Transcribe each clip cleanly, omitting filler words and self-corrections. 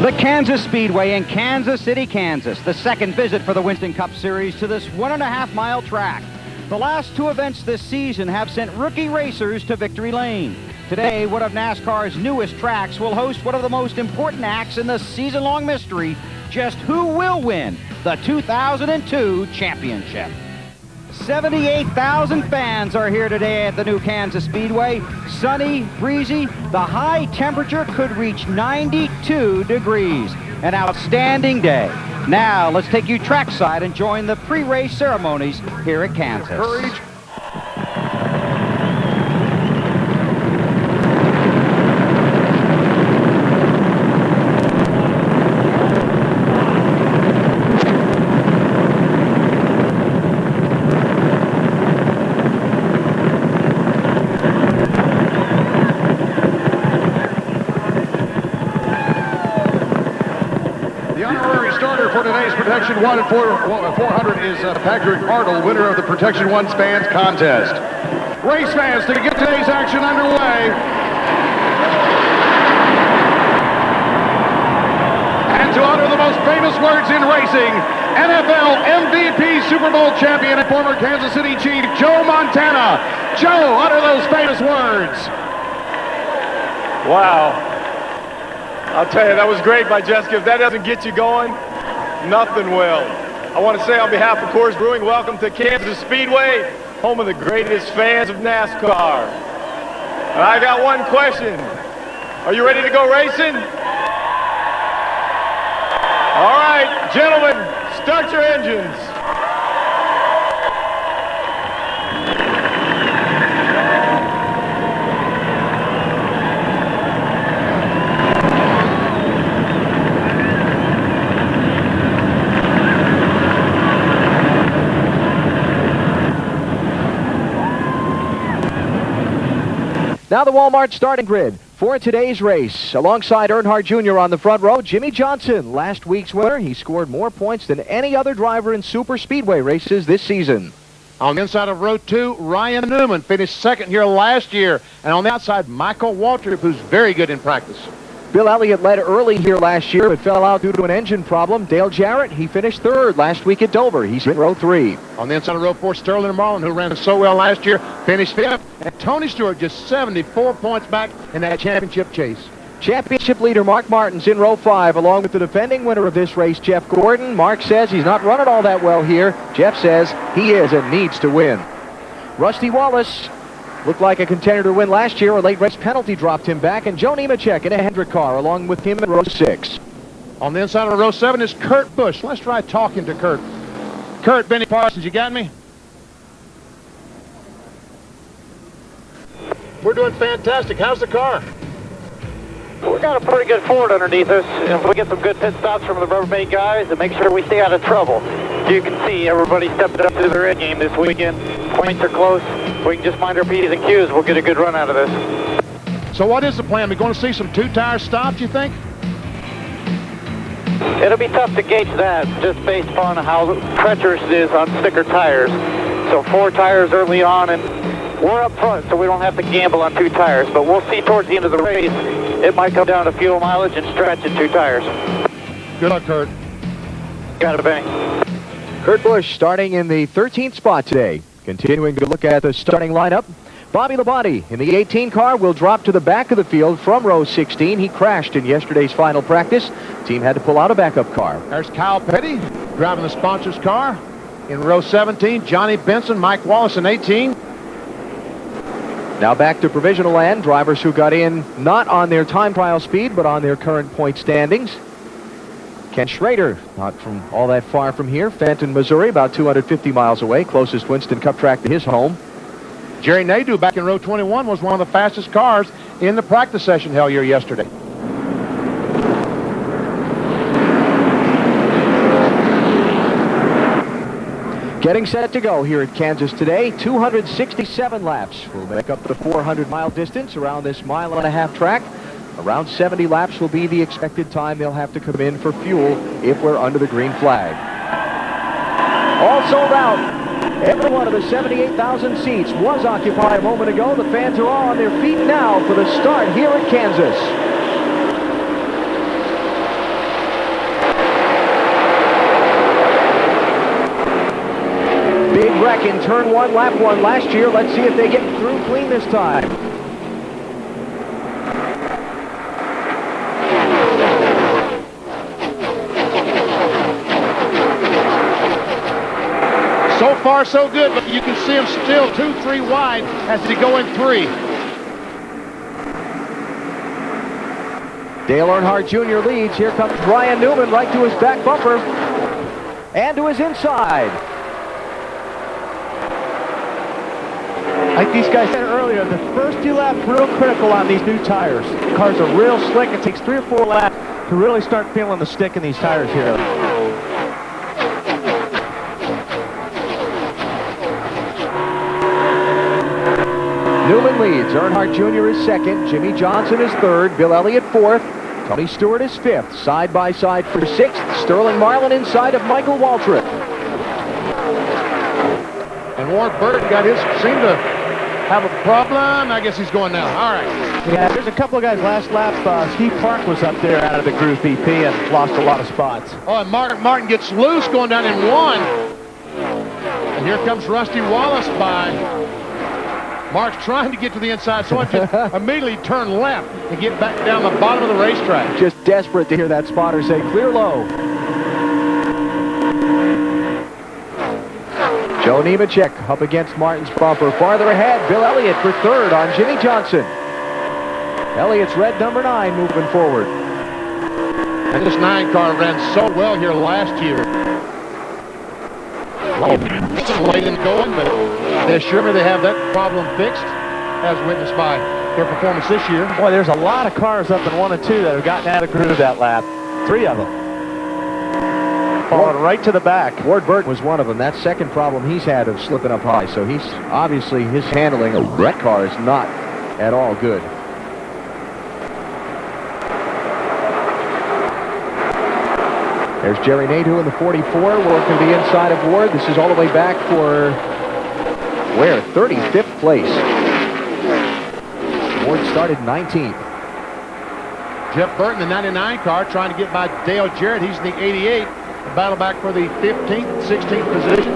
The Kansas Speedway in Kansas City, Kansas. The second visit for the Winston Cup Series to this 1.5-mile track. The last two events this season have sent rookie racers to victory lane. Today, one of NASCAR's newest tracks will host one of the most important acts in the season-long mystery. Just who will win the 2002 championship? 78,000 fans are here today at the new Kansas Speedway. Sunny, breezy, the high temperature could reach 92 degrees. An outstanding day. Now, let's take you trackside and join the pre-race ceremonies here at Kansas. Courage. Protection 1 and 400 is Patrick Arnold, winner of the Protection 1 Spans contest. Race fans, to get today's action underway. And to honor the most famous words in racing, NFL MVP, Super Bowl champion, and former Kansas City Chief, Joe Montana. Joe, utter those famous words. Wow. I'll tell you, that was great by Jessica. If that doesn't get you going, nothing will. I want to say on behalf of Coors Brewing, welcome to Kansas Speedway, home of the greatest fans of NASCAR. And I got one question. Are you ready to go racing? All right, gentlemen, start your engines. Now the Walmart starting grid for today's race. Alongside Earnhardt Jr. on the front row, Jimmy Johnson, last week's winner. He scored more points than any other driver in super speedway races this season. On the inside of row 2, Ryan Newman finished second here last year. And on the outside, Michael Waltrip, who's very good in practice. Bill Elliott led early here last year, but fell out due to an engine problem. Dale Jarrett, he finished third last week at Dover. He's in row 3. On the inside of row 4, Sterling Marlin, who ran so well last year, finished 5th. And Tony Stewart just 74 points back in that championship chase. Championship leader Mark Martin's in row 5, along with the defending winner of this race, Jeff Gordon. Mark says he's not running all that well here. Jeff says he is and needs to win. Rusty Wallace looked like a contender to win last year. A late race penalty dropped him back, and Joe Nemechek in a Hendrick car along with him in row 6. On the inside of row 7 is Kurt Busch. Let's try talking to Kurt. Kurt, Benny Parsons, you got me? We're doing fantastic. How's the car? We got a pretty good Ford underneath us. If we get some good pit stops from the Rubbermaid guys and make sure we stay out of trouble. You can see everybody stepped up to their end game this weekend. Points are close. We can just mind our P's and Q's. We'll get a good run out of this. So what is the plan? We're going to see some two-tire stops, you think? It'll be tough to gauge that just based upon how treacherous it is on sticker tires. So 4 tires early on, and we're up front, so we don't have to gamble on 2 tires. But we'll see towards the end of the race. It might come down to fuel mileage and stretch in 2 tires. Good luck, Kurt. Got it, Benny. Kurt Busch starting in the 13th spot today. Continuing to look at the starting lineup. Bobby Labonte in the 18 car will drop to the back of the field from row 16. He crashed in yesterday's final practice. Team had to pull out a backup car. There's Kyle Petty driving the sponsor's car. In row 17, Johnny Benson, Mike Wallace in 18. Now back to provisional land. Drivers who got in not on their time trial speed, but on their current point standings. Ken Schrader, not from all that far from here. Fenton, Missouri, about 250 miles away. Closest Winston Cup track to his home. Jerry Nadeau back in row 21 was one of the fastest cars in the practice session held here yesterday. Getting set to go here at Kansas today. 267 laps will make up the 400-mile distance around this 1.5-mile track. Around 70 laps will be the expected time they'll have to come in for fuel if we're under the green flag. All sold out. Every one of the 78,000 seats was occupied a moment ago. The fans are all on their feet now for the start here at Kansas. wreck in turn 1, lap 1 last year. Let's see if they get through clean this time. So far, so good, but you can see him still 2-3 wide as they go in 3. Dale Earnhardt Jr. leads. Here comes Ryan Newman right to his back bumper and to his inside. Like these guys said earlier, the first 2 laps real critical on these new tires. The cars are real slick. It takes 3 or 4 laps to really start feeling the stick in these tires here. Newman leads. Earnhardt Jr. is second. Jimmy Johnson is third. Bill Elliott fourth. Tony Stewart is fifth. Side by side for sixth. Sterling Marlin inside of Michael Waltrip. And Ward Burton seemed to have a problem. I guess he's going now. All right. Yeah, there's a couple of guys last lap. Steve Park was up there out of the Group VP and lost a lot of spots. Oh, and Martin gets loose going down in 1. And here comes Rusty Wallace by. Mark's trying to get to the inside, so I just immediately turn left and get back down the bottom of the racetrack. Just desperate to hear that spotter say, clear low. Joe Nemechek up against Martin's bumper. Farther ahead, Bill Elliott for third on Jimmy Johnson. Elliott's red number 9 moving forward. And this 9 car ran so well here last year. Late in going, but they assure me they have that problem fixed, as witnessed by their performance this year. Boy, there's a lot of cars up in 1 and 2 that have gotten out of groove that lap. 3 of them. Falling right to the back. Ward Burton was one of them. That second problem he's had of slipping up high. So he's obviously his handling of that car is not at all good. There's Jerry Nadeau in the 44, working to the inside of Ward. This is all the way back for, where? 35th place. Ward started 19th. Jeff Burton, the 99 car, trying to get by Dale Jarrett. He's in the 88. The battle back for the 15th, 16th position.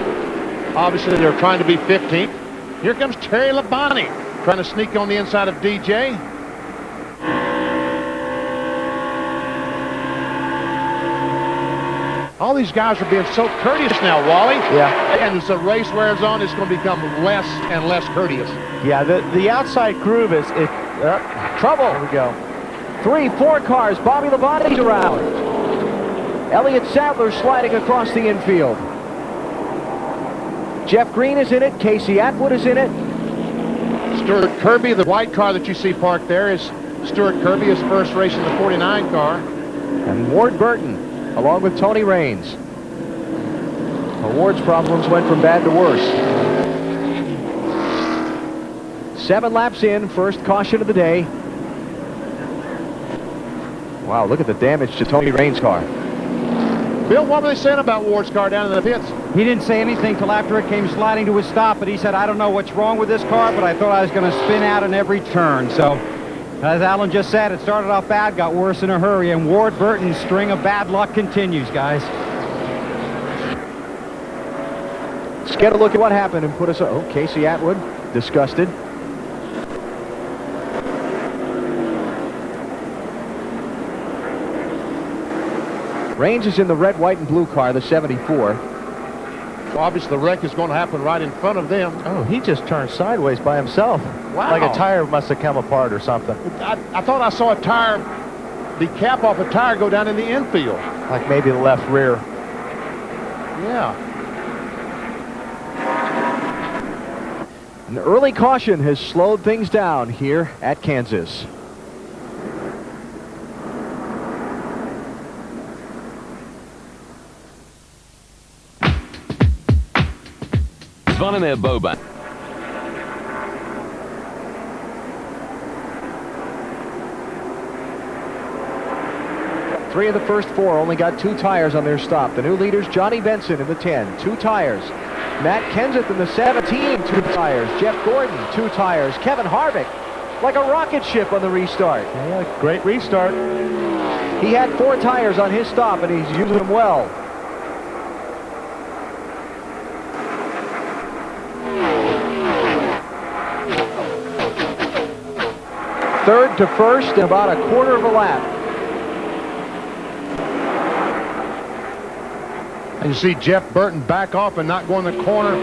Obviously, they're trying to be 15th. Here comes Terry Labonte, trying to sneak on the inside of DJ. All these guys are being so courteous now, Wally. Yeah. And as the race wears on, it's going to become less and less courteous. Yeah, the outside groove is trouble. Here we go. 3, 4 cars. Bobby Labonte's around. Elliott Sadler sliding across the infield. Jeff Green is in it. Casey Atwood is in it. Stuart Kirby, the white car that you see parked there, is Stuart Kirby, his first race in the 49 car. And Ward Burton, along with Tony Raines. Ward's problems went from bad to worse. 7 laps in, first caution of the day. Wow, look at the damage to Tony Raines' car. Bill, what were they saying about Ward's car down in the pits? He didn't say anything till after it came sliding to a stop, but he said, I don't know what's wrong with this car, but I thought I was going to spin out in every turn. So, as Alan just said, it started off bad, got worse in a hurry, and Ward Burton's string of bad luck continues, guys. Let's get a look at what happened and put us... Oh, Casey Atwood, disgusted. Raines is in the red, white, and blue car, the 74. So obviously the wreck is going to happen right in front of them. Oh, he just turned sideways by himself. Wow. Like a tire must have come apart or something. I thought I saw a tire, the cap off a tire go down in the infield. Like maybe the left rear. Yeah. An early caution has slowed things down here at Kansas. Wanneer Boba. Three of the first 4 only got 2 tires on their stop. The new leaders, Johnny Benson in the 10, 2 tires. Matt Kenseth in the 17, 2 tires. Jeff Gordon, 2 tires. Kevin Harvick, like a rocket ship on the restart. Yeah, great restart. He had 4 tires on his stop, and he's using them well. third to first in about a quarter of a lap. And you see Jeff Burton back off and not go in the corner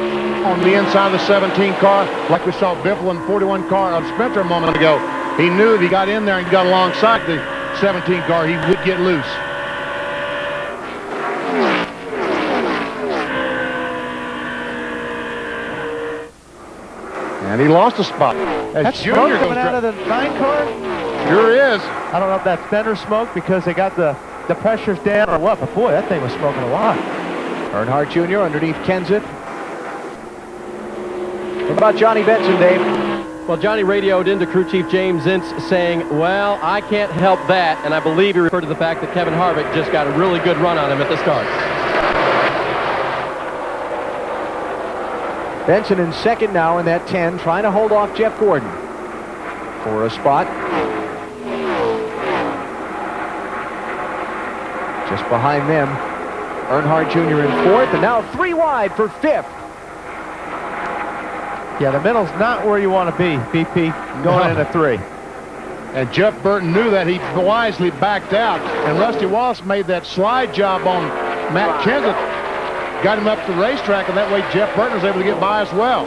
on the inside of the 17 car like we saw Biffle in the 41 car of Spencer a moment ago. He knew if he got in there and got alongside the 17 car, he would get loose. And he lost a spot. That's smoke coming out of the 9 car? Sure is. I don't know if that's fender smoke because they got the pressures down or what, but boy, that thing was smoking a lot. Earnhardt Jr. underneath Kenseth. What about Johnny Benson, Dave? Well, Johnny radioed into crew chief James Ince saying, well, I can't help that, and I believe he referred to the fact that Kevin Harvick just got a really good run on him at the start. Benson in second now in that 10, trying to hold off Jeff Gordon for a spot. Just behind them, Earnhardt Jr. in fourth, and now 3 wide for fifth. Yeah, the middle's not where you want to be, BP, going into 3. And Jeff Burton knew that. He wisely backed out. And Rusty Wallace made that slide job on Matt Kenseth. Got him up the racetrack, and that way Jeff Burton was able to get by as well.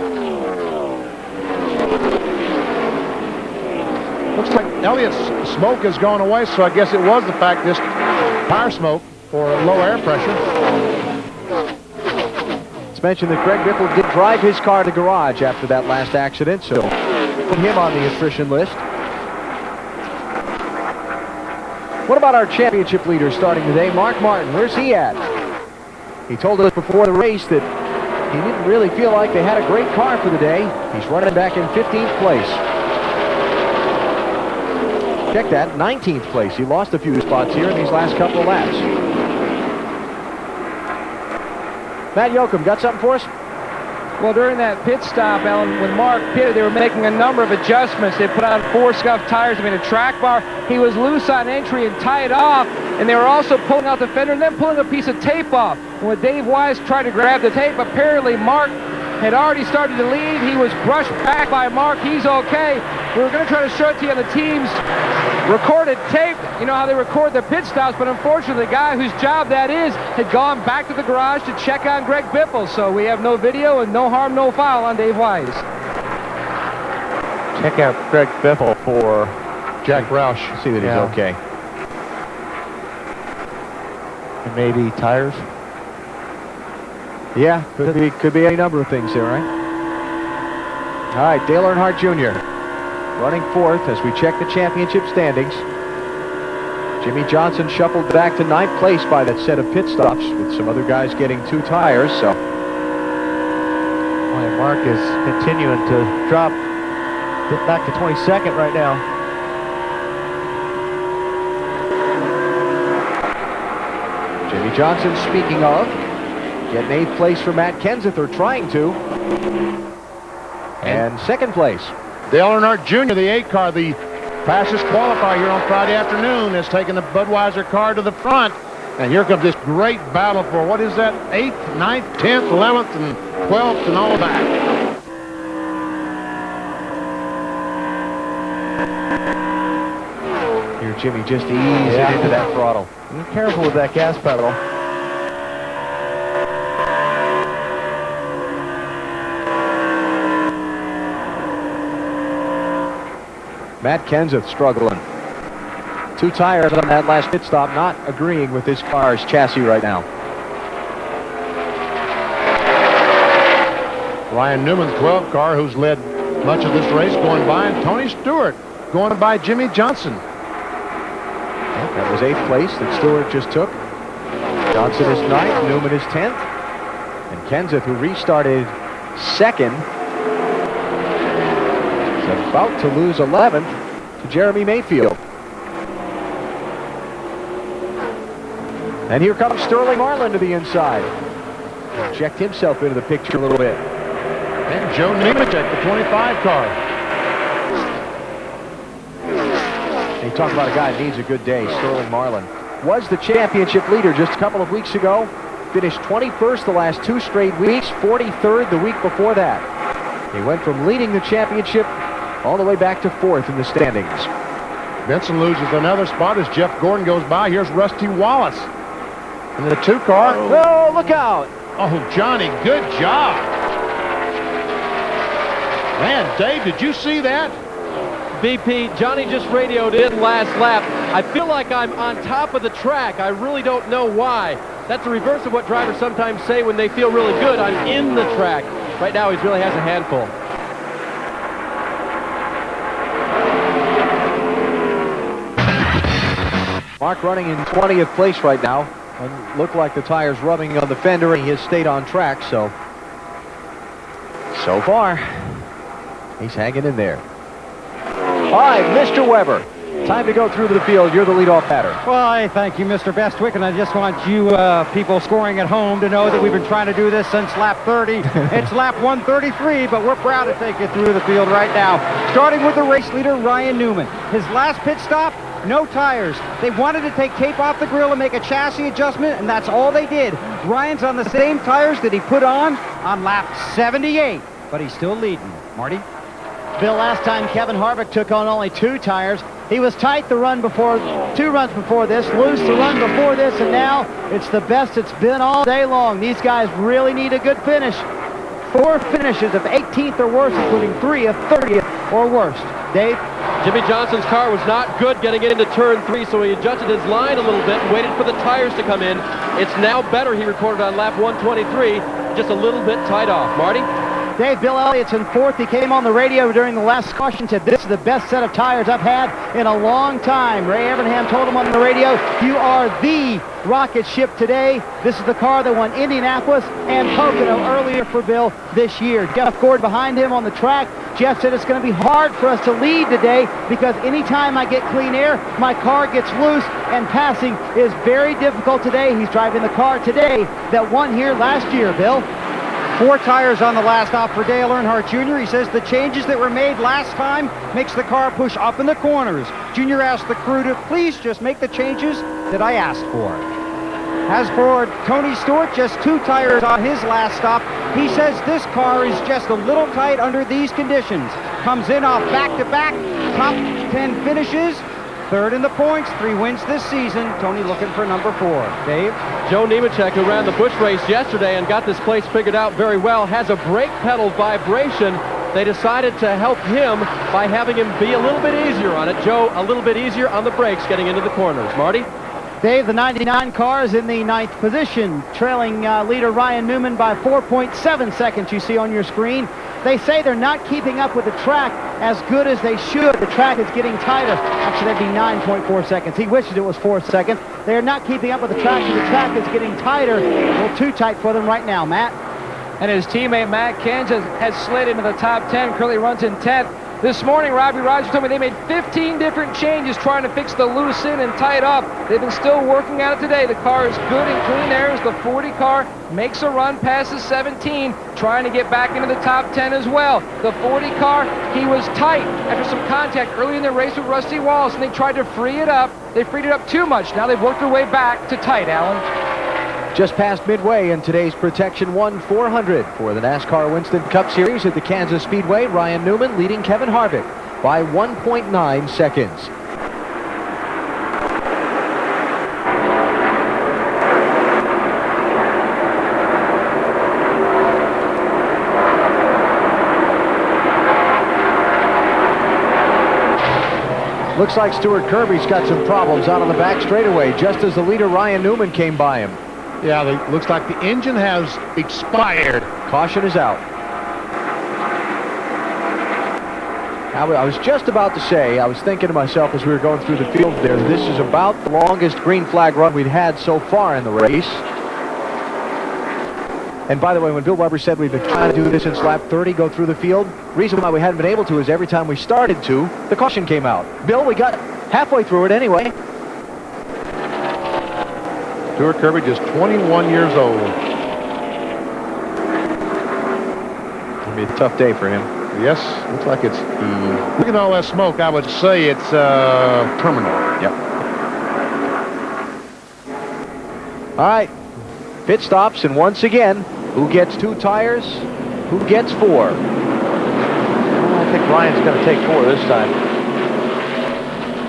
Looks like Elliott's smoke has gone away, so I guess it was the fact this tire smoke or low air pressure. It's mentioned that Greg Biffle did drive his car to the garage after that last accident, so put him on the attrition list. What about our championship leader starting today, Mark Martin? Where's he at? He told us before the race that he didn't really feel like they had a great car for the day. He's running back in 15th place. Check that, 19th place. He lost a few spots here in these last couple of laps. Matt Yoakum, got something for us? Well, during that pit stop, Alan, when Mark pitted, they were making a number of adjustments. They put on 4 scuffed tires, I mean a track bar. He was loose on entry and tied off, and they were also pulling out the fender and then pulling a piece of tape off. And when Dave Wise tried to grab the tape, apparently Mark had already started to lead. He was brushed back by Mark. He's okay. We were going to try to show it to you on the team's recorded tape. You know how they record their pit stops, but unfortunately the guy whose job that is had gone back to the garage to check on Greg Biffle. So we have no video and no harm, no foul on Dave Wise. Check out Greg Biffle for Jack Roush. See that he's okay. And maybe tires. Yeah, could be any number of things there, right? All right, Dale Earnhardt Jr. running fourth as we check the championship standings. Jimmy Johnson shuffled back to 9th place by that set of pit stops with some other guys getting 2 tires, so. Boy, Mark is continuing to drop, get back to 22nd right now. Jimmy Johnson, speaking of, getting 8th place for Matt Kenseth, or trying to. And 2nd place. Dale Earnhardt Jr., the 8 car, the fastest qualifier here on Friday afternoon, has taken the Budweiser car to the front. And here comes this great battle for, what is that, 8th, 9th, 10th, 11th, and 12th, and all that. Here, Jimmy, just ease it into that throttle. Be careful with that gas pedal. Matt Kenseth struggling. 2 tires on that last pit stop, not agreeing with this car's chassis right now. Ryan Newman's 12 car, who's led much of this race, going by, and Tony Stewart going by Jimmy Johnson. That was 8th place that Stewart just took. Johnson is 9th, Newman is 10th. And Kenseth, who restarted 2nd, is about to lose 11th to Jeremy Mayfield. And here comes Sterling Marlin to the inside. Checked himself into the picture a little bit. And Joe Nemechek, the 25 car. And you talk about a guy that needs a good day. Sterling Marlin was the championship leader just a couple of weeks ago. Finished 21st the last 2 straight weeks, 43rd the week before that. He went from leading the championship all the way back to 4th in the standings. Winston loses another spot as Jeff Gordon goes by. Here's Rusty Wallace in the 2 car. Oh, look out. Oh, Johnny, good job. Man, Dave, did you see that? BP, Johnny just radioed in last lap. I feel like I'm on top of the track. I really don't know why. That's the reverse of what drivers sometimes say when they feel really good. I'm in the track. Right now, he really has a handful. Mark running in 20th place right now. And look like the tire's rubbing on the fender, and he has stayed on track, so far, he's hanging in there. All right, Mr. Weber, time to go through the field. You're the leadoff batter. Well, I thank you, Mr. Bestwick, and I just want you people scoring at home to know that we've been trying to do this since lap 30. It's lap 133, but we're proud to take you through the field right now. Starting with the race leader, Ryan Newman. His last pit stop, no tires. They wanted to take tape off the grill and make a chassis adjustment, and that's all they did. Ryan's on the same tires that he put on lap 78, but he's still leading. Marty? Bill, last time Kevin Harvick took on only 2 tires. He was tight the run before, 2 runs before this, loose the run before this, and now it's the best it's been all day long. These guys really need a good finish. 4 finishes of 18th or worse, including 3 of 30th or worst. Dave? Jimmy Johnson's car was not good getting into turn 3, so he adjusted his line a little bit and waited for the tires to come in. It's now better, he reported on lap 123, just a little bit tied off. Marty? Dave, Bill Elliott's in 4th. He came on the radio during the last caution, said this is the best set of tires I've had in a long time. Ray Evernham told him on the radio, you are the rocket ship today. This is the car that won Indianapolis and Pocono earlier for Bill this year. Jeff Gordon behind him on the track. Jeff said it's going to be hard for us to lead today because anytime I get clean air, my car gets loose and passing is very difficult today. He's driving the car today that won here last year, Bill. 4 tires on the last stop for Dale Earnhardt Jr. He says the changes that were made last time makes the car push up in the corners. Jr. asked the crew to please just make the changes that I asked for. As for Tony Stewart, just 2 tires on his last stop. He says this car is just a little tight under these conditions. Comes in off back-to-back, top 10 finishes. 3rd in the points, 3 wins this season. Tony looking for number 4. Dave? Joe Nemechek, who ran the Busch race yesterday and got this place figured out very well, has a brake pedal vibration. They decided to help him by having him be a little bit easier on it. Joe, a little bit easier on the brakes getting into the corners. Marty? Dave, the 99 car is in the 9th position, trailing leader Ryan Newman by 4.7 seconds, you see on your screen. They say they're not keeping up with the track as good as they should. The track is getting tighter. Actually, that'd be 9.4 seconds. He wishes it was 4 seconds. They are not keeping up with the track, so the track is getting tighter. A little too tight for them right now, Matt. And his teammate Matt Kenseth has slid into the top 10, currently runs in 10th. This morning, Robbie Rogers told me they made 15 different changes trying to fix the loose in and tight up. They've been still working at it today. The car is good and clean there as the 40 car makes a run past the 17, trying to get back into the top 10 as well. The 40 car, he was tight after some contact early in the race with Rusty Wallace, and they tried to free it up. They freed it up too much. Now they've worked their way back to tight, Alan. Just past midway in today's Protection 1 400 for the NASCAR Winston Cup Series at the Kansas Speedway. Ryan Newman leading Kevin Harvick by 1.9 seconds. Looks like Stuart Kirby's got some problems out on the back straightaway just as the leader Ryan Newman came by him. Yeah, looks like the engine has expired. Caution is out. I was just about to say, I was thinking to myself as we were going through the field there, this is about the longest green flag run we've had so far in the race. And by the way, when Bill Weber said we've been trying to do this since lap 30, go through the field, the reason why we hadn't been able to is every time we started to, the caution came out. Bill, we got halfway through it anyway. Stuart Kirby, just 21 years old. It'll be a tough day for him. Yes, looks like it's, look at all that smoke, I would say it's terminal. Yep. All right, pit stops, and once again, who gets 2 tires? Who gets 4? I don't think Ryan's going to take 4 this time.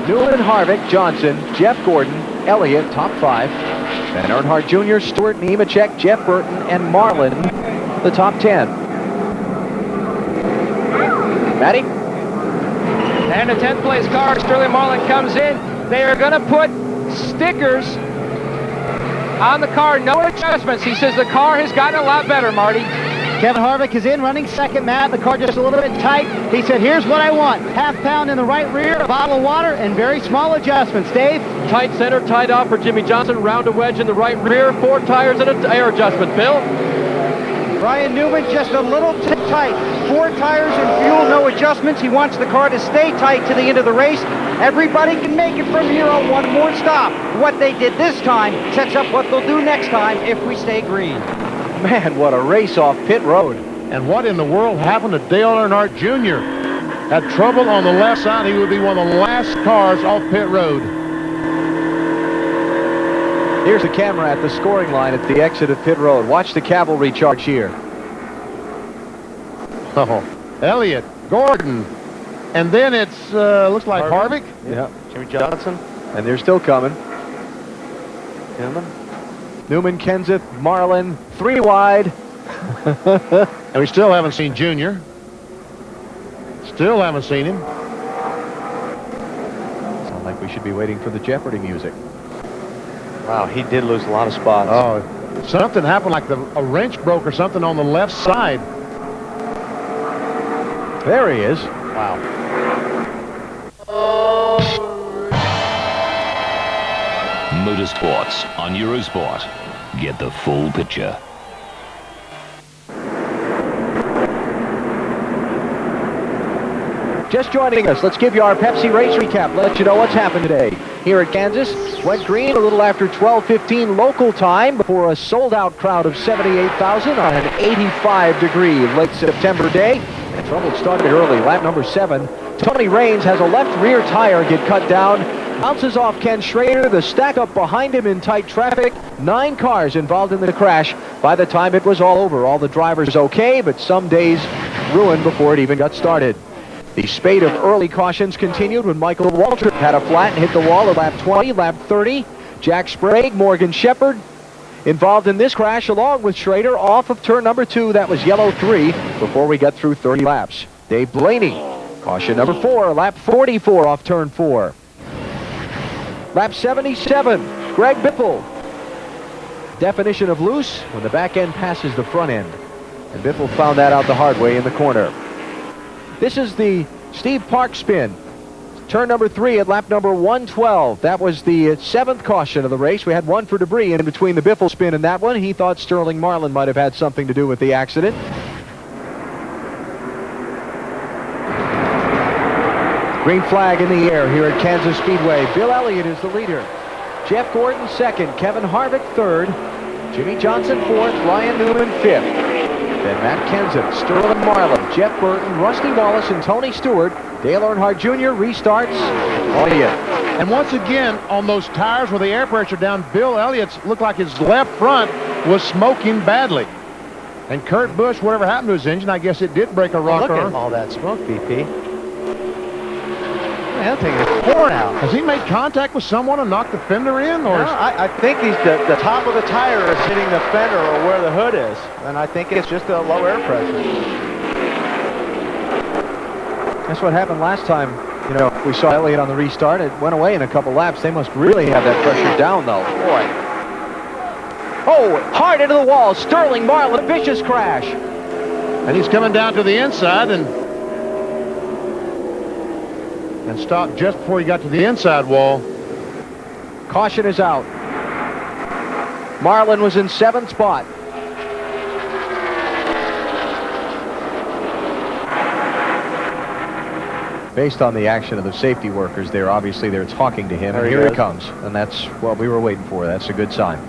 Newman, Harvick, Johnson, Jeff Gordon, Elliott, top 5. Then Earnhardt Jr., Stewart, Nemechek, Jeff Burton, and Marlin, the top 10. Matty? And the 10th place car, Sterling Marlin, comes in. They are going to put stickers on the car, no adjustments. He says the car has gotten a lot better, Marty. Kevin Harvick is in, running second, Matt. The car just a little bit tight. He said, here's what I want. Half pound in the right rear, a bottle of water, and very small adjustments. Dave? Tight center, tight off for Jimmy Johnson. Round a wedge in the right rear. 4 tires and an air adjustment. Bill? Brian Newman just a little tight. 4 tires and fuel, no adjustments. He wants the car to stay tight to the end of the race. Everybody can make it from here on one more stop. What they did this time sets up what they'll do next time if we stay green. Man, what a race off pit road. And what in the world happened to Dale Earnhardt Jr.? Had trouble on the left side. He would be one of the last cars off pit road. Here's the camera at the scoring line at the exit of pit road. Watch the cavalry charge here. Oh, Elliott, Gordon, and then it's looks like Harvick. Yeah, Jimmy Johnson. and they're still coming. Newman, Kenseth, Marlin, 3 wide. And we still haven't seen Junior. Still haven't seen him. Sound like we should be waiting for the Jeopardy music. Wow, he did lose a lot of spots. Oh, something happened, like a wrench broke or something on the left side. There he is. Wow. Motorsports on Eurosport. Get the full picture. Just joining us, let's give you our Pepsi race recap. Let you know what's happened today. Here at Kansas, went green a little after 12:15 local time before a sold-out crowd of 78,000 on an 85-degree late September day. And trouble started early. Lap number 7. Tony Raines has a left rear tire get cut down. Bounces off Ken Schrader. The stack up behind him in tight traffic. 9 cars involved in the crash. By the time it was all over, all the drivers okay, but some days ruined before it even got started. The spate of early cautions continued when Michael Waltrip had a flat and hit the wall at lap 20, lap 30. Jack Sprague, Morgan Shepherd involved in this crash along with Schrader off of turn number 2. That was yellow 3 before we got through 30 laps. Dave Blaney, caution number 4, lap 44 off turn 4. Lap 77, Greg Biffle. Definition of loose when the back end passes the front end. And Biffle found that out the hard way in the corner. This is the Steve Park spin. Turn number 3 at lap number 112. That was the 7th caution of the race. We had one for debris in between the Biffle spin and that one. He thought Sterling Marlin might have had something to do with the accident. Green flag in the air here at Kansas Speedway. Bill Elliott is the leader. Jeff Gordon 2nd. Kevin Harvick 3rd. Jimmy Johnson 4th. Ryan Newman 5th. Then Matt Kenseth, Sterling Marlin, Jeff Burton, Rusty Wallace, and Tony Stewart. Dale Earnhardt Jr. restarts. Elliott. And once again, on those tires with the air pressure down, Bill Elliott's looked like his left front was smoking badly. And Kurt Busch, whatever happened to his engine, I guess it did break a rocker. Look at all that smoke, BP. That thing is pouring out. Has he made contact with someone and knocked the fender in? Or No, I think the top of the tire is hitting the fender or where the hood is. And I think it's just a low air pressure. That's what happened last time. You know, we saw Elliott on the restart. It went away in a couple laps. They must really have that pressure down, though. Boy. Oh, hard into the wall. Sterling Marlin, vicious crash. And he's coming down to the inside and stopped just before he got to the inside wall. Caution is out. Marlin was in 7th spot. Based on the action of the safety workers there, obviously they're talking to him. And here it comes. And that's what we were waiting for. That's a good sign.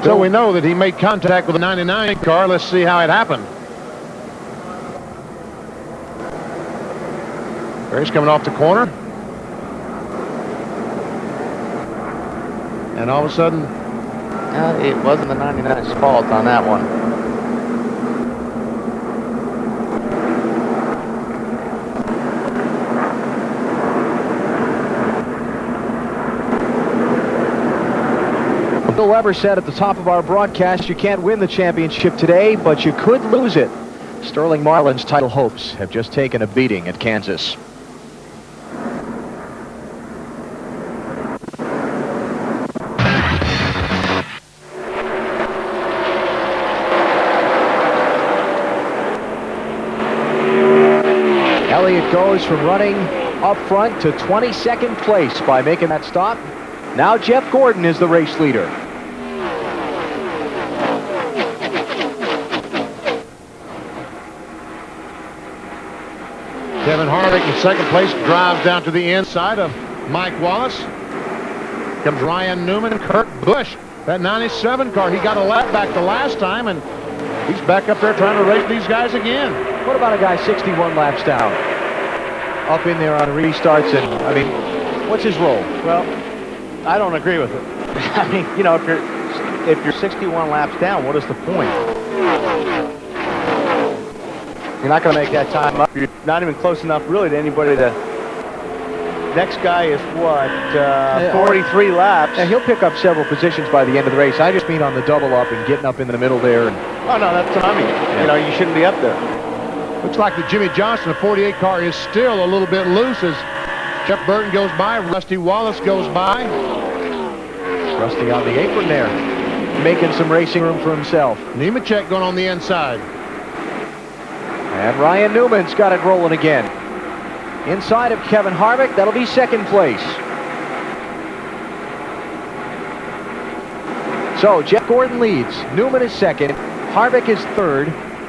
So we know that he made contact with the 99 car. Let's see how it happened. There he's coming off the corner. And all of a sudden... it wasn't the 99's fault on that one. Michael Weber said at the top of our broadcast, you can't win the championship today, but you could lose it. Sterling Marlin's title hopes have just taken a beating at Kansas. Elliott goes from running up front to 22nd place by making that stop. Now Jeff Gordon is the race leader. Kevin Harvick in second place drives down to the inside of Mike Wallace. Comes Ryan Newman, Kurt Busch. That 97 car, he got a lap back the last time, and he's back up there trying to race these guys again. What about a guy 61 laps down? Up in there on restarts, and I mean, what's his role? Well, I don't agree with it. I mean, you know, if you're 61 laps down, what is the point? You're not going to make that time up. You're not even close enough, really, to anybody to. Next guy is what, 43 laps. And he'll pick up several positions by the end of the race. I just mean on the double up and getting up in the middle there. And oh no, that's what I mean. Yeah. You know, you shouldn't be up there. Looks like the Jimmy Johnson, the 48 car, is still a little bit loose as Jeff Burton goes by, Rusty Wallace goes by. Rusty on the apron there, making some racing room for himself. Nemechek going on the inside. And Ryan Newman's got it rolling again. Inside of Kevin Harvick, that'll be second place. So Jeff Gordon leads. Newman is second. Harvick is third.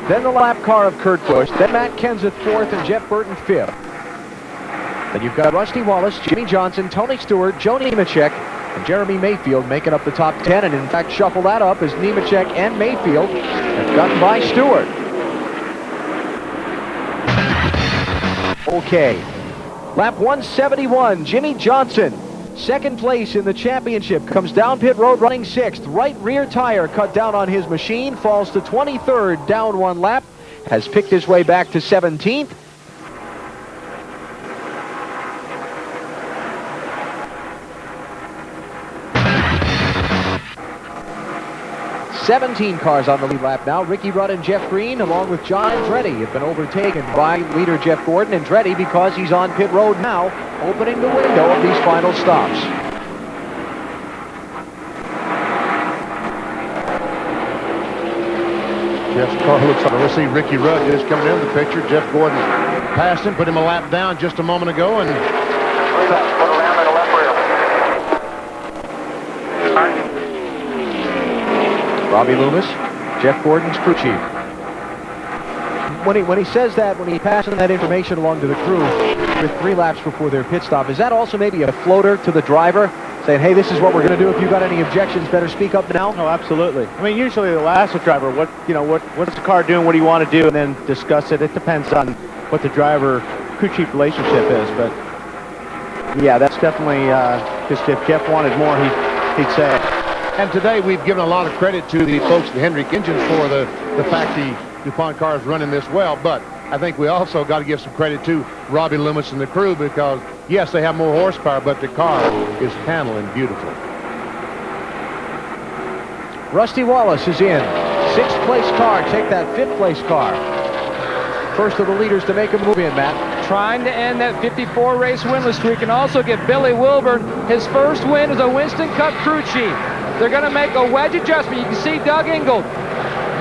Then the lap car of Kurt Busch. Then Matt Kenseth fourth and Jeff Burton fifth. Then you've got Rusty Wallace, Jimmy Johnson, Tony Stewart, Joe Nemechek, and Jeremy Mayfield making up the top 10. And in fact, shuffle that up as Nemechek and Mayfield have gotten by Stewart. Okay. Lap 171, Jimmy Johnson. Second place in the championship, comes down pit road running sixth. Right rear tire cut down on his machine, falls to 23rd, down one lap, has picked his way back to 17th. "17 cars on the lead lap now. Ricky Rudd and Jeff Green, along with John Andretti, have been overtaken by leader Jeff Gordon. Andretti, because he's on pit road now, opening the window of these final stops. Jeff's car looks like, we'll see Ricky Rudd just coming into the picture. Jeff Gordon passed him, put him a lap down just a moment ago, and Robbie Loomis, Jeff Gordon's crew chief. When he says that, when he passes that information along to the crew with 3 laps before their pit stop, is that also maybe a floater to the driver saying, hey, this is what we're going to do. If you've got any objections, better speak up now? No, absolutely. I mean, usually they'll ask the driver, what's the car doing? What do you want to do? And then discuss it. It depends on what the driver crew chief relationship is. But yeah, that's definitely just if Jeff wanted more, he'd say it. And today we've given a lot of credit to the folks at Hendrick Engines for the fact the DuPont car is running this well, but I think we also got to give some credit to Robbie Loomis and the crew because, yes, they have more horsepower, but the car is handling beautifully. Rusty Wallace is in. 6th place car. Take that 5th place car. First of the leaders to make a move in, Matt. Trying to end that 54 race winless streak and also give Billy Wilburn his first win as a Winston Cup crew chief. They're going to make a wedge adjustment. You can see Doug Ingold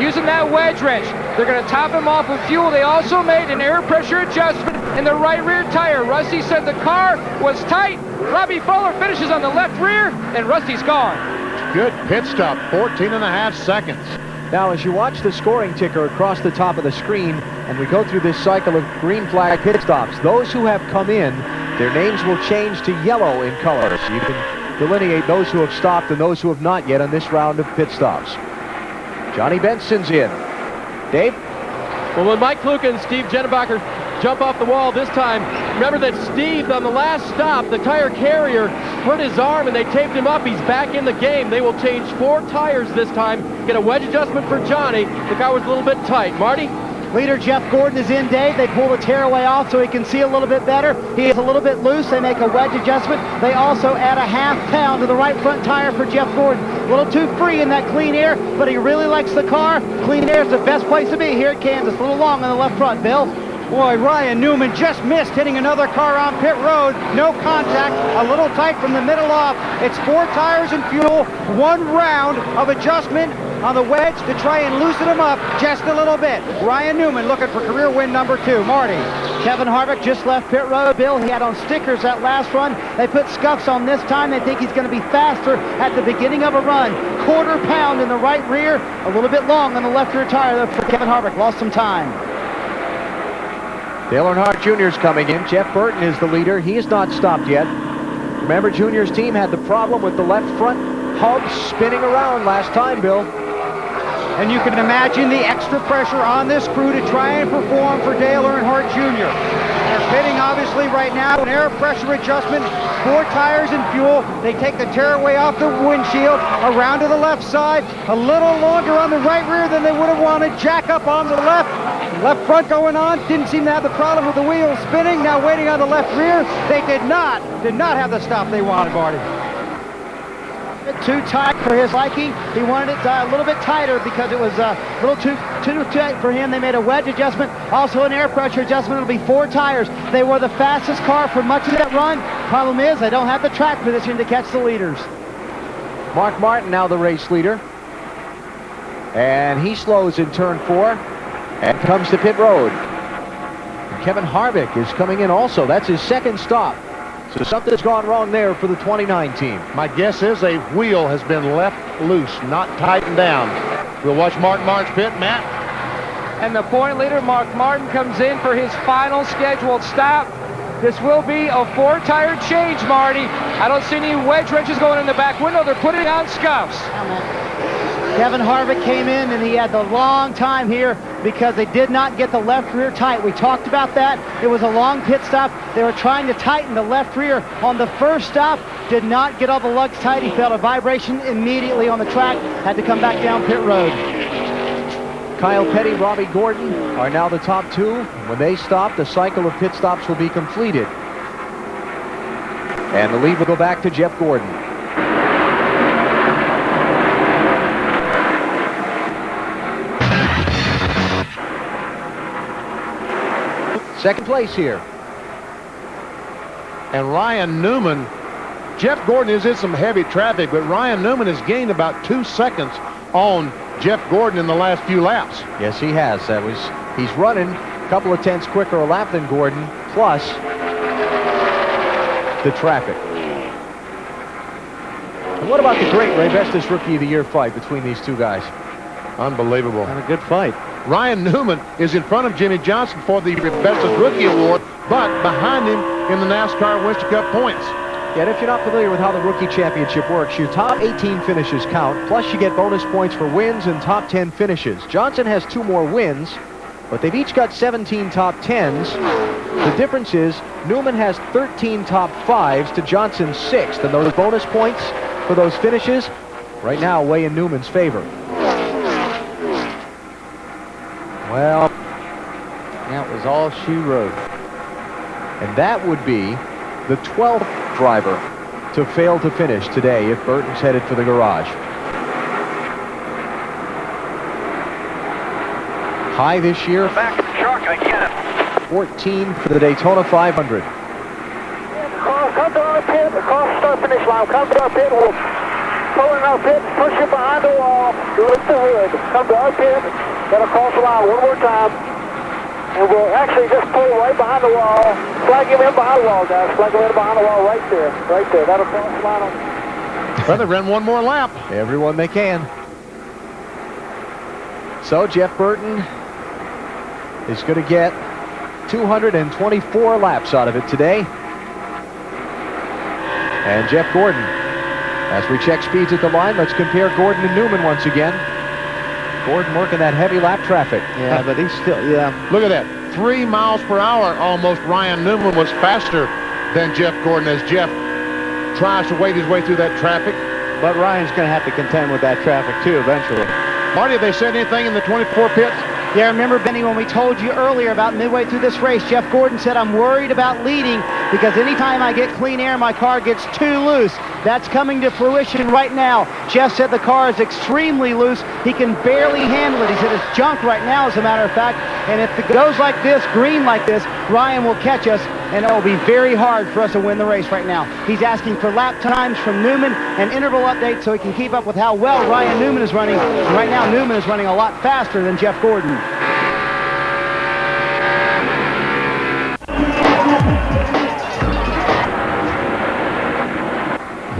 using that wedge wrench. They're going to top him off with fuel. They also made an air pressure adjustment in the right rear tire. Rusty said the car was tight. Robbie Fuller finishes on the left rear, and Rusty's gone. Good pit stop, 14.5 seconds. Now, as you watch the scoring ticker across the top of the screen, and we go through this cycle of green flag pit stops, those who have come in, their names will change to yellow in color. So you can delineate those who have stopped and those who have not yet on this round of pit stops. Johnny Benson's in. Dave? Well, when Mike Kluka and Steve Jennebacher jump off the wall this time, remember that Steve, on the last stop, the tire carrier hurt his arm and they taped him up. He's back in the game. They will change 4 tires this time, get a wedge adjustment for Johnny. The car was a little bit tight. Marty? Leader Jeff Gordon is in, Dave. They pull the tearaway off so he can see a little bit better. He is a little bit loose. They make a wedge adjustment. They also add a half pound to the right front tire for Jeff Gordon. A little too free in that clean air, but he really likes the car. Clean air is the best place to be here at Kansas. A little long on the left front, Bill. Boy, Ryan Newman just missed hitting another car on pit road. No contact, a little tight from the middle off. It's 4 tires and fuel, 1 round of adjustment on the wedge to try and loosen him up just a little bit. Ryan Newman looking for career win number 2. Marty. Kevin Harvick just left pit road, Bill. He had on stickers that last run. They put scuffs on this time. They think he's going to be faster at the beginning of a run. 1/4 pound in the right rear, a little bit long on the left rear tire though for Kevin Harvick. Lost some time. Dale Earnhardt Jr. is coming in. Jeff Burton is the leader. He has not stopped yet. Remember, Jr.'s team had the problem with the left front hub spinning around last time, Bill. And you can imagine the extra pressure on this crew to try and perform for Dale Earnhardt Jr. They're pitting, obviously, right now, an air pressure adjustment, 4 tires and fuel. They take the tearaway off the windshield, around to the left side, a little longer on the right rear than they would have wanted. Jack up on the left front going on. Didn't seem to have the problem with the wheels spinning. Now waiting on the left rear. They did not have the stop they wanted, Marty. Too tight for his liking. He wanted it a little bit tighter because it was a little too tight for him. They made a wedge adjustment, also an air pressure adjustment. It'll be 4 tires. They were the fastest car for much of that run. Problem is, they don't have the track position to catch the leaders. Mark Martin now the race leader. And he slows in turn 4 and comes to pit road. And Kevin Harvick is coming in also. That's his 2nd stop. So something's gone wrong there for the 29 team. My guess is a wheel has been left loose, not tightened down. We'll watch Mark Martin's pit, Matt. And the point leader, Mark Martin, comes in for his final scheduled stop. This will be a 4-tire change, Marty. I don't see any wedge wrenches going in the back window. They're putting on scuffs. Kevin Harvick came in and he had the long time here because they did not get the left rear tight. We talked about that. It was a long pit stop. They were trying to tighten the left rear on the first stop. Did not get all the lugs tight. He felt a vibration immediately on the track. Had to come back down pit road. Kyle Petty, Robbie Gordon are now the top 2. When they stop, the cycle of pit stops will be completed. And the lead will go back to Jeff Gordon. Second place here. And Ryan Newman, Jeff Gordon is in some heavy traffic, but Ryan Newman has gained about 2 seconds on Jeff Gordon in the last few laps. Yes, he has. He's running a couple of tenths quicker a lap than Gordon, plus the traffic. And what about the great Ray Vestas Rookie of the Year fight between these 2 guys? Unbelievable. And a good fight. Ryan Newman is in front of Jimmy Johnson for the Vestas Rookie Award, but behind him in the NASCAR Winston Cup points. Yeah, and if you're not familiar with how the Rookie Championship works, your top 18 finishes count, plus you get bonus points for wins and top 10 finishes. Johnson has 2 more wins, but they've each got 17 top 10s. The difference is Newman has 13 top 5s to Johnson's 6th, and those bonus points for those finishes right now weigh in Newman's favor. Well, that was all she wrote. And that would be the 12th driver to fail to finish today if Burton's headed for the garage. High this year, Back of the truck, I get it. 14 for the Daytona 500. Come to our pit, across the start finish line. Come to our pit, we'll pull in our pit, push it behind the wall, lift the hood. Come to our pit, then across the line one more time. And we'll actually just pull right behind the wall. Flag him in behind the wall, guys. Flag him in behind the wall right there. Right there. That'll cross the line on. Well, they ran one more lap. Everyone they can. So Jeff Burton is going to get 224 laps out of it today. And Jeff Gordon, as we check speeds at the line, let's compare Gordon and Newman once again. Gordon working that heavy lap traffic. Yeah, but he's still, Look at that. 3 miles per hour almost. Ryan Newman was faster than Jeff Gordon as Jeff tries to wade his way through that traffic. But Ryan's going to have to contend with that traffic too eventually. Marty, have they said anything in the 24 pits? Yeah, remember, Benny, when we told you earlier about midway through this race, Jeff Gordon said, I'm worried about leading because anytime I get clean air, my car gets too loose. That's coming to fruition right now. Jeff said the car is extremely loose. He can barely handle it. He said it's junk right now, as a matter of fact. And if it goes like this, green like this, Ryan will catch us, and it will be very hard for us to win the race right now. He's asking for lap times from Newman and interval updates so he can keep up with how well Ryan Newman is running. And right now, Newman is running a lot faster than Jeff Gordon.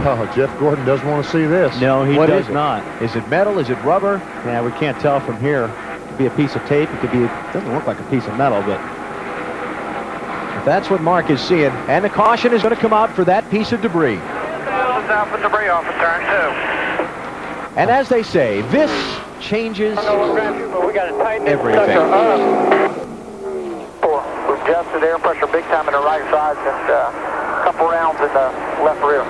Oh, Jeff Gordon doesn't want to see this. No, he does is not. Is it metal? Is it rubber? Yeah, we can't tell from here. It could be a piece of tape. It could be, it doesn't look like a piece of metal, but That's what Mark is seeing. And the caution is going to come out for that piece of debris. Out for debris off of turn 2. And as they say, this changes We got to tighten everything. We've adjusted air pressure big time in the right side and a couple rounds in the left rear.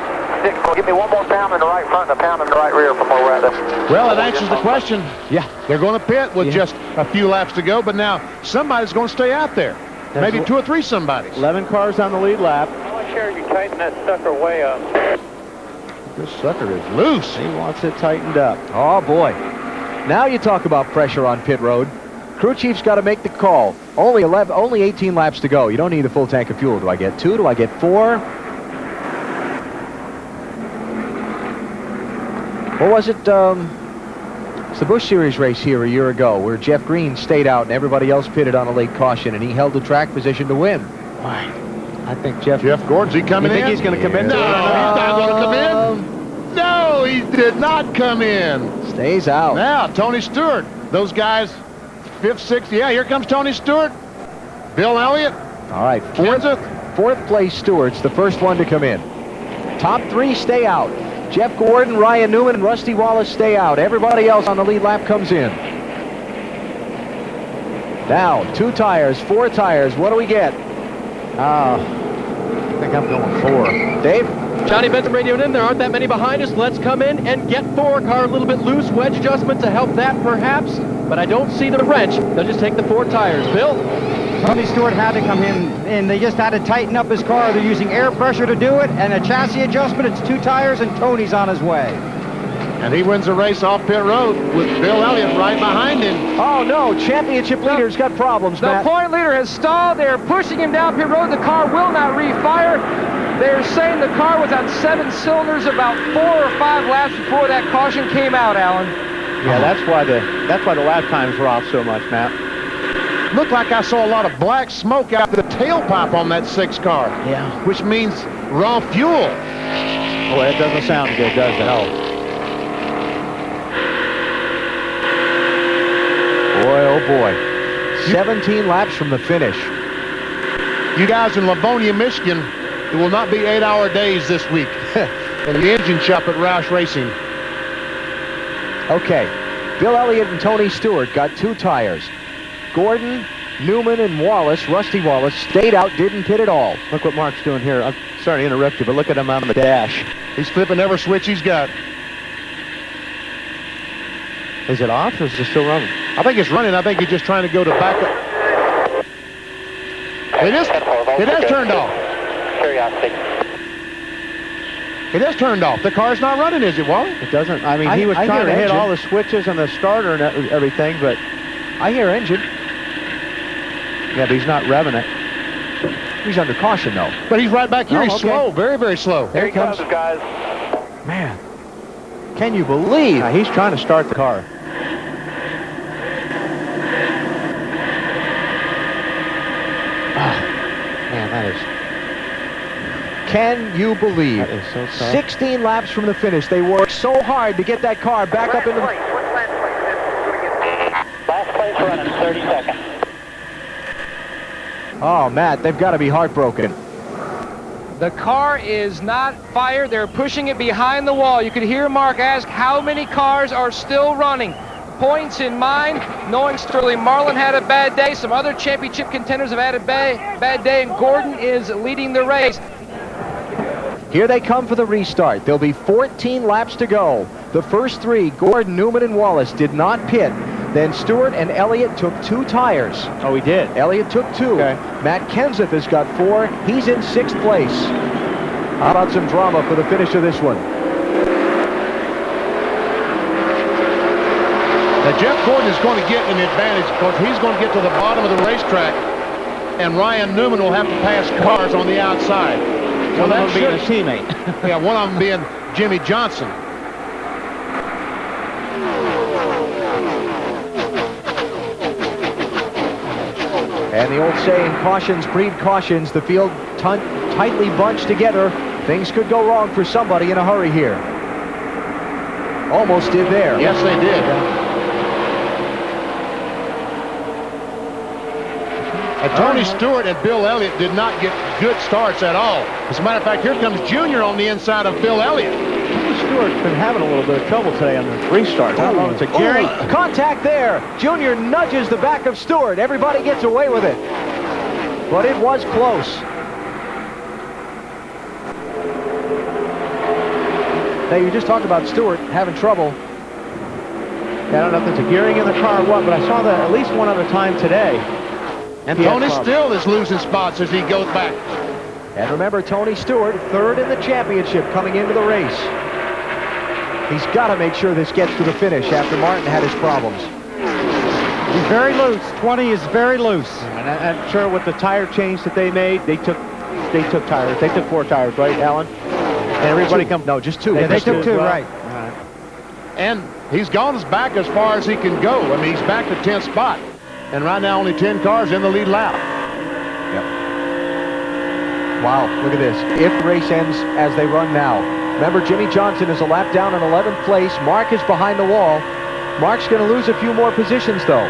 Give me one more pound in the right front and a pound in the right rear from where we're at this. Well, it answers the question. Yeah. They're going to pit with just a few laps to go, but now somebody's going to stay out there. Maybe 2 or 3 somebodies. 11 cars on the lead lap. How much air you tighten that sucker way up? This sucker is loose. He wants it tightened up. Oh, boy. Now you talk about pressure on pit road. Crew chief's got to make the call. Only 18 laps to go. You don't need a full tank of fuel. Do I get 2? Do I get 4? What was it? It's the Busch Series race here a year ago where Jeff Green stayed out and everybody else pitted on a late caution, and he held the track position to win. I think Jeff Gordon's he coming in? You think he's going to come in? No, he's not going to come in. No, he did not come in. Stays out. Now, Tony Stewart. Those guys, 5th, 6th. Yeah, here comes Tony Stewart. Bill Elliott. All right, fourth place Stewart's the first one to come in. Top 3 stay out. Jeff Gordon, Ryan Newman, and Rusty Wallace stay out. Everybody else on the lead lap comes in. Now, 2 tires, 4 tires. What do we get? I think I'm going 4. Dave? Johnny Benson radioed in. There aren't that many behind us. Let's come in and get 4. Car a little bit loose. Wedge adjustment to help that, perhaps. But I don't see the wrench. They'll just take the 4 tires. Bill? Tony Stewart had to come in, and they just had to tighten up his car. They're using air pressure to do it, and a chassis adjustment. It's 2 tires, and Tony's on his way. And he wins the race off pit road with Bill Elliott right behind him. Oh, no. Championship leader's got problems, The Matt. point leader has stalled. They're pushing him down pit road. The car will not refire. They're saying the car was on 7 cylinders about 4 or 5 laps before that caution came out, Alan. Yeah, that's why the lap times were off so much, Matt. Looked like I saw a lot of black smoke out the tailpipe on that 6 car. Yeah. Which means raw fuel. Well, that doesn't sound good, does it? Boy, oh boy. 17 laps from the finish. You guys in Livonia, Michigan, it will not be 8-hour days this week in the engine shop at Roush Racing. Okay. Bill Elliott and Tony Stewart got 2 tires. Gordon, Newman, and Wallace, Rusty Wallace, stayed out, didn't pit at all. Look what Mark's doing here. I'm sorry to interrupt you, but look at him on the dash. He's flipping every switch he's got. Is it off or is it still running? I think it's running. I think he's just trying to go to back up. It is turned off. Curiosity. It is turned off. The car's not running, is it, Wally? It doesn't. I mean, he was I trying to hear hit engine. all the switches and the starter and everything, but I hear engine. yeah, but he's not revving it. He's under caution, though. But he's right back here. Oh, He's okay. slow. Very, very slow. Here he comes, guys. Man, can you believe? Yeah, he's trying to start the car. Man, that is... Can you believe? That is so tough. 16 laps from the finish. They worked so hard to get that car back up into the... Last place running, 30 seconds. Oh, Matt, they've got to be heartbroken. The car is not fired. They're pushing it behind the wall. You could hear Mark ask how many cars are still running. Points in mind, knowing Sterling Marlin had a bad day. Some other championship contenders have had a bad day, and Gordon is leading the race. Here they come for the restart. There'll be 14 laps to go. The first 3, Gordon, Newman, and Wallace, did not pit. Then Stewart and Elliott took 2 tires. Oh, he did? Elliott took 2. Okay. Matt Kenseth has got 4. He's in 6th place. How about some drama for the finish of this one? Now, Jeff Gordon is going to get an advantage because he's going to get to the bottom of the racetrack, and Ryan Newman will have to pass cars on the outside. One of them being a teammate. Yeah, one of them being Jimmy Johnson. And the old saying, cautions breed cautions. The field tightly bunched together. Things could go wrong for somebody in a hurry here. Almost did there. Yes, they did. And Tony Stewart and Bill Elliott did not get good starts at all. As a matter of fact, here comes Junior on the inside of Bill Elliott. Stewart's been having a little bit of trouble today on the restart. It's a Gary. Contact there. Junior nudges the back of Stewart. Everybody gets away with it. But it was close. Now, you just talked about Stewart having trouble. I don't know if it's a gearing in the car or what, but I saw that at least one other time today. And Tony still is losing spots as he goes back. And remember, Tony Stewart, 3rd in the championship coming into the race. He's got to make sure this gets to the finish after Martin had his problems. He's very loose. 20 is very loose. And I'm sure with the tire change that they made, they took tires. They took 4 tires, right, Alan? And everybody comes. No, just 2. Yeah, they took 2, right. And he's gone back as far as he can go. I mean, he's back to 10th spot. And right now, only 10 cars in the lead lap. Yep. Wow, look at this. If the race ends as they run now. Remember, Jimmy Johnson is a lap down in 11th place. Mark is behind the wall. Mark's going to lose a few more positions, though,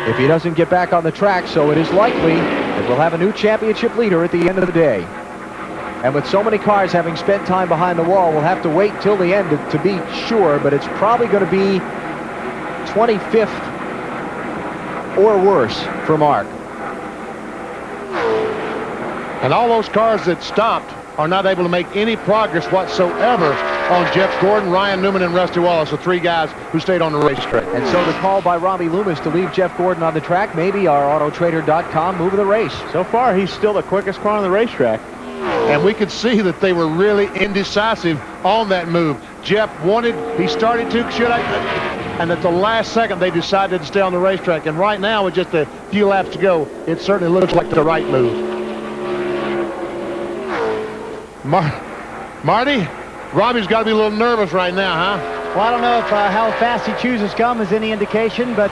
if he doesn't get back on the track. So it is likely that we'll have a new championship leader at the end of the day. And with so many cars having spent time behind the wall, we'll have to wait till the end to be sure, but it's probably going to be 25th or worse for Mark. And all those cars that stopped are not able to make any progress whatsoever on Jeff Gordon, Ryan Newman, and Rusty Wallace, the 3 guys who stayed on the racetrack. And so the call by Robbie Loomis to leave Jeff Gordon on the track, maybe our Autotrader.com move of the race. So far, he's still the quickest car on the racetrack. And we could see that they were really indecisive on that move. Jeff wanted, he started to, and at the last second they decided to stay on the racetrack. And right now, with just a few laps to go, it certainly looks like the right move. Marty, Robbie's got to be a little nervous right now, huh? Well, I don't know if how fast he chews his gum is any indication, but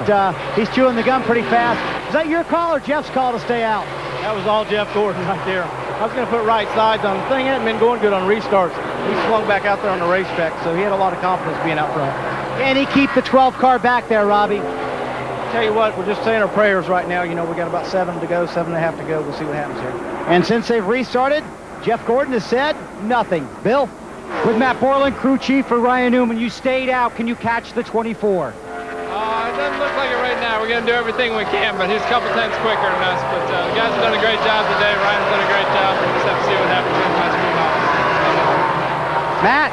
he's chewing the gum pretty fast. Is that your call or Jeff's call to stay out? That was all Jeff Gordon right there. I was going to put right sides on. The thing hadn't been going good on restarts. He swung back out there on the racetrack, so he had a lot of confidence being out front. Can he keep the 12 car back there, Robbie? Tell you what, we're just saying our prayers right now. You know, we got about 7 to go, 7.5 to go. We'll see what happens here. And since they've restarted, Jeff Gordon has said nothing. Bill? With Matt Borland, crew chief for Ryan Newman, you stayed out. Can you catch the 24? It doesn't look like it right now. We're going to do everything we can, but he's a couple times quicker than us. But the guys have done a great job today. Ryan's done a great job. We'll just have to see what happens in the last few miles. Matt?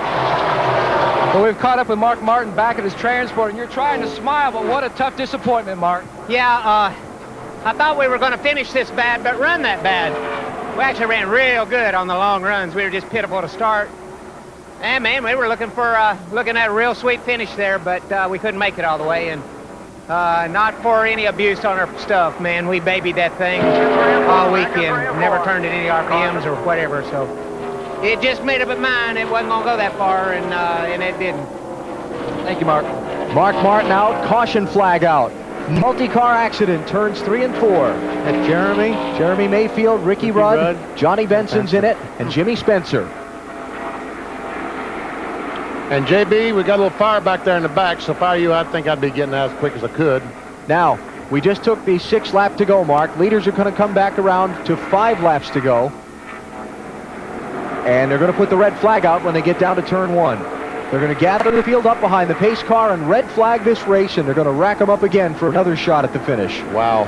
Well, we've caught up with Mark Martin back at his transport, and you're trying to smile, but what a tough disappointment, Mark. Yeah, I thought we were going to finish this bad, but run that bad. We actually ran real good on the long runs. We were just pitiful to start. And man, we were looking at a real sweet finish there, but we couldn't make it all the way. And not for any abuse on our stuff, man. We babied that thing all weekend. Never turned at any RPMs or whatever. So it just made up its mind it wasn't going to go that far, and it didn't. Thank you, Mark. Mark Martin out, caution flag out. Multi-car accident, turns 3 and 4. And Jeremy Mayfield, Ricky Rudd, Johnny Benson's in it, and Jimmy Spencer. And JB, we got a little fire back there in the back, so if I were you, I think I'd be getting out as quick as I could. Now, we just took the 6th lap to go, Mark. Leaders are going to come back around to 5 laps to go. And they're going to put the red flag out when they get down to turn 1. They're going to gather the field up behind the pace car and red flag this race, and they're going to rack them up again for another shot at the finish. Wow.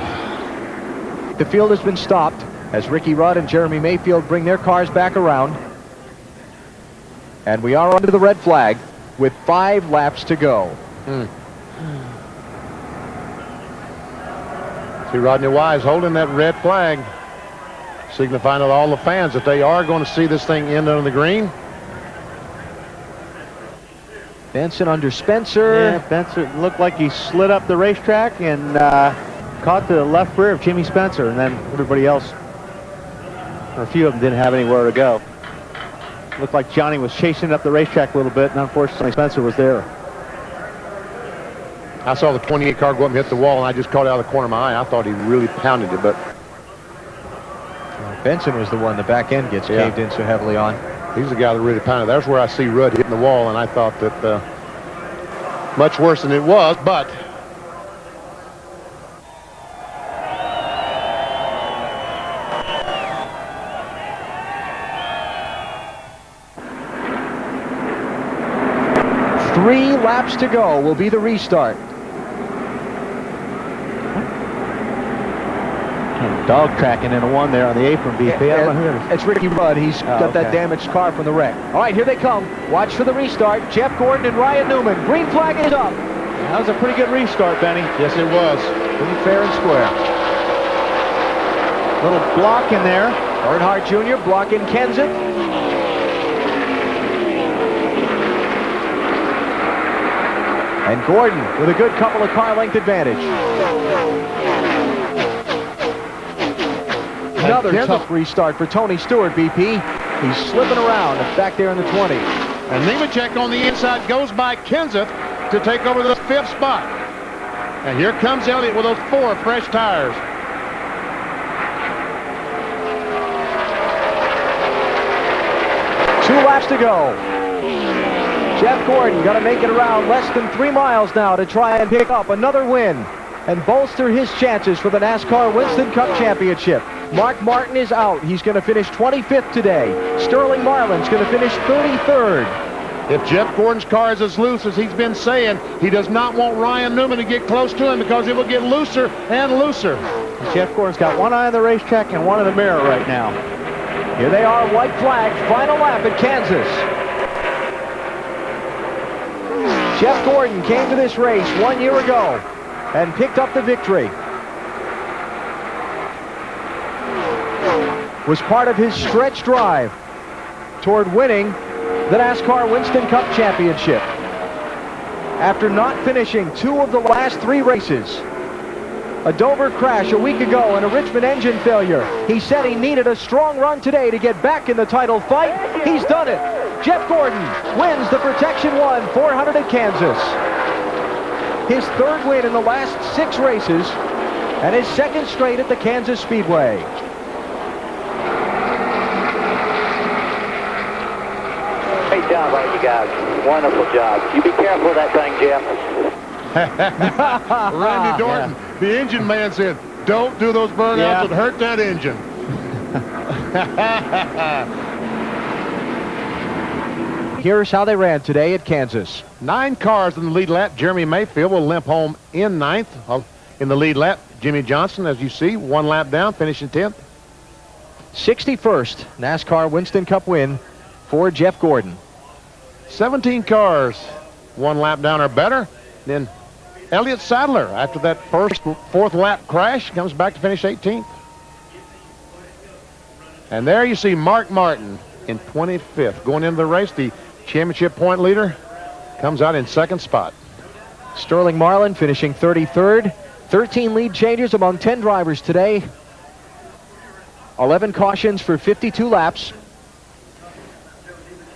The field has been stopped as Ricky Rudd and Jeremy Mayfield bring their cars back around. And we are under the red flag with 5 laps to go. See Rodney Wise holding that red flag, signifying to all the fans that they are going to see this thing end on the green. Benson under Spencer. Yeah, Benson looked like he slid up the racetrack and caught the left rear of Jimmy Spencer, and then everybody else, or a few of them, didn't have anywhere to go. Looked like Johnny was chasing up the racetrack a little bit, and unfortunately Spencer was there. I saw the 28 car go up and hit the wall, and I just caught it out of the corner of my eye. I thought he really pounded it, but Benson was the one the back end gets caved in so heavily on. He's the guy that really pounded. That's where I see Rudd hitting the wall, and I thought that much worse than it was, but Three laps to go will be the restart. Dog tracking into one there on the apron, BP. It's Ricky Rudd. He's got that damaged car from the wreck. All right, here they come. Watch for the restart. Jeff Gordon and Ryan Newman. Green flag is up. That was a pretty good restart, Benny. Yes, it was. Pretty fair and square. Little block in there. Earnhardt Jr. blocking Kenseth. And Gordon with a good couple of car length advantage. Another tough restart for Tony Stewart, BP. He's slipping around back there in the 20. And Nemechek on the inside goes by Kenseth to take over the 5th spot. And here comes Elliott with those 4 fresh tires. Two laps to go. Jeff Gordon got to make it around less than 3 miles now to try and pick up another win and bolster his chances for the NASCAR Winston Cup Championship. Mark Martin is out. He's going to finish 25th today. Sterling Marlin's going to finish 33rd. If Jeff Gordon's car is as loose as he's been saying, he does not want Ryan Newman to get close to him because it will get looser and looser. Jeff Gordon's got one eye on the racetrack and one in the mirror right now. Here they are, white flag, final lap at Kansas. Jeff Gordon came to this race 1 year ago and picked up the victory. Was part of his stretch drive toward winning the NASCAR Winston Cup Championship. After not finishing 2 of the last 3 races, a Dover crash a week ago and a Richmond engine failure, he said he needed a strong run today to get back in the title fight. He's done it. Jeff Gordon wins the Protection 1 400 at Kansas. His 3rd win in the last 6 races and his 2nd straight at the Kansas Speedway. Great job on you guys. Wonderful job. You be careful of that thing, Jeff. Randy Dorton, the engine man, said, don't do those burnouts. It hurt that engine. Here's how they ran today at Kansas. 9 cars in the lead lap. Jeremy Mayfield will limp home in 9th. In the lead lap, Jimmy Johnson, as you see, 1 lap down, finishing 10th. 61st NASCAR Winston Cup win for Jeff Gordon. 17 cars, 1 lap down or better. Then Elliott Sadler, after that 4th lap crash, comes back to finish 18th. And there you see Mark Martin in 25th. Going into the race, the championship point leader comes out in 2nd spot. Sterling Marlin finishing 33rd. 13 lead changes among 10 drivers today. 11 cautions for 52 laps.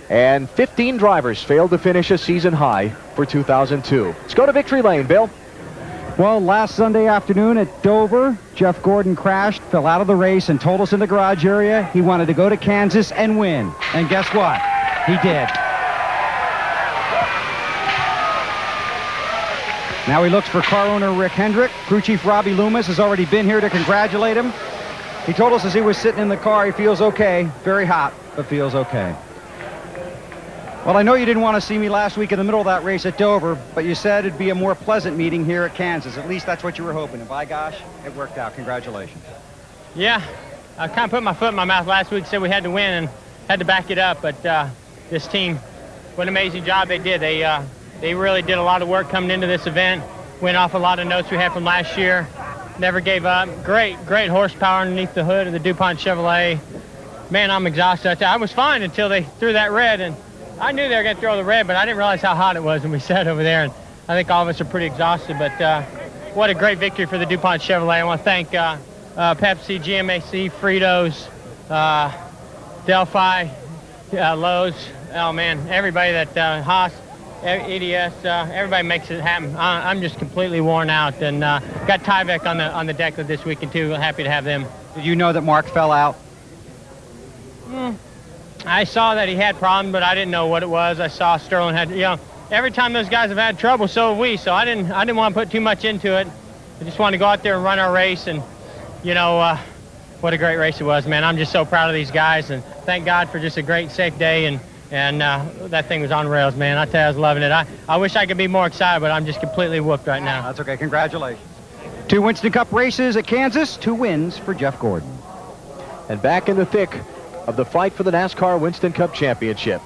And 15 drivers failed to finish a season high for 2002. Let's go to victory lane, Bill. Well, last Sunday afternoon at Dover, Jeff Gordon crashed, fell out of the race, and told us in the garage area he wanted to go to Kansas and win. And guess what? He did. Now he looks for car owner Rick Hendrick. Crew Chief Robbie Loomis has already been here to congratulate him. He told us as he was sitting in the car, he feels okay. Very hot, but feels okay. Well, I know you didn't want to see me last week in the middle of that race at Dover, but you said it'd be a more pleasant meeting here at Kansas. At least that's what you were hoping. And by gosh, it worked out. Congratulations. Yeah, I kind of put my foot in my mouth last week, said we had to win and had to back it up. But this team, what an amazing job they did. They really did a lot of work coming into this event, went off a lot of notes we had from last year. never gave up. Great horsepower underneath the hood of the DuPont Chevrolet. Man, I'm exhausted. I was fine until they threw that red, and I knew they were going to throw the red, but I didn't realize how hot it was when we sat over there, and I think all of us are pretty exhausted, but what a great victory for the DuPont Chevrolet. I want to thank Pepsi, GMAC, Fritos, Delphi, Lowe's, oh man, everybody that, Haas, EDS, everybody makes it happen. I'm just completely worn out, and got Tyvek on the deck this weekend too. Happy to have them. Did you know that Mark fell out? I saw that he had problems, but I didn't know what it was. I saw Sterling had, every time those guys have had trouble, so have we. So I didn't want to put too much into it. I just wanted to go out there and run our race, and what a great race it was, man. I'm just so proud of these guys, and thank God for just a great, safe day, and that thing was on rails, man. I tell you, I was loving it. I wish I could be more excited, but I'm just completely whooped right now. That's okay. Congratulations. 2 Winston Cup races at Kansas, 2 wins for Jeff Gordon. And back in the thick of the fight for the NASCAR Winston Cup Championship.